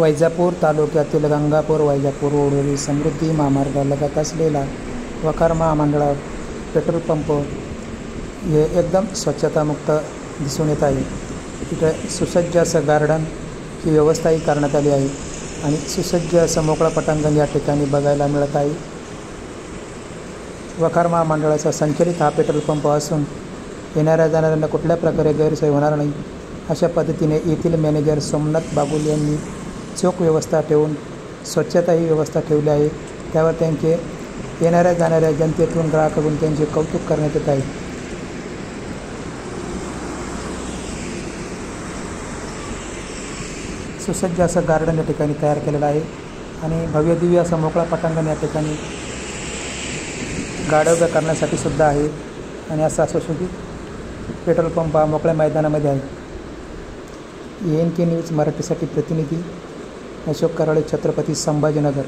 वैजापूर तालुक्यातील गंगापूर वैजापूर ओढोली समृद्धी महामार्गालगत असलेला वखार महामंडळ पेट्रोल पंप हे एकदम स्वच्छतामुक्त दिसून येत आहे। इथे सुसज्ज असं गार्डन ही व्यवस्थाही करण्यात आली आहे आणि सुसज्ज असं मोकळं पटांगण या ठिकाणी बघायला मिळत आहे। वखार महामंडळाचा संचलित हा पेट्रोल पंप असून येणाऱ्या जाणाऱ्यांना कुठल्या प्रकारे गैरसोय होणार नाही अशा पद्धतीने येथील मॅनेजर सोमनाथ बागुल यांनी चोख व्यवस्था ठेवून स्वच्छता ही व्यवस्था ठेवली आहे। त्यावर त्यांचे येणाऱ्या जाणाऱ्या जनतेतून ग्राहकातून त्यांचे कौतुक करण्यात येत आहे। सुसज्ज असं गार्डन या ठिकाणी तयार केलेलं आहे आणि भव्य दिव्य असं मोकळा पटांगण या ठिकाणी गाड्या उभ्या करण्यासाठी सुद्धा आहे आणि असा सुशोभित पेट्रोल पंप हा मोकळ्या मैदानामध्ये आहे। NK न्यूज मराठीसाठी प्रतिनिधी अशोक कराळे, छत्रपती संभाजीनगर।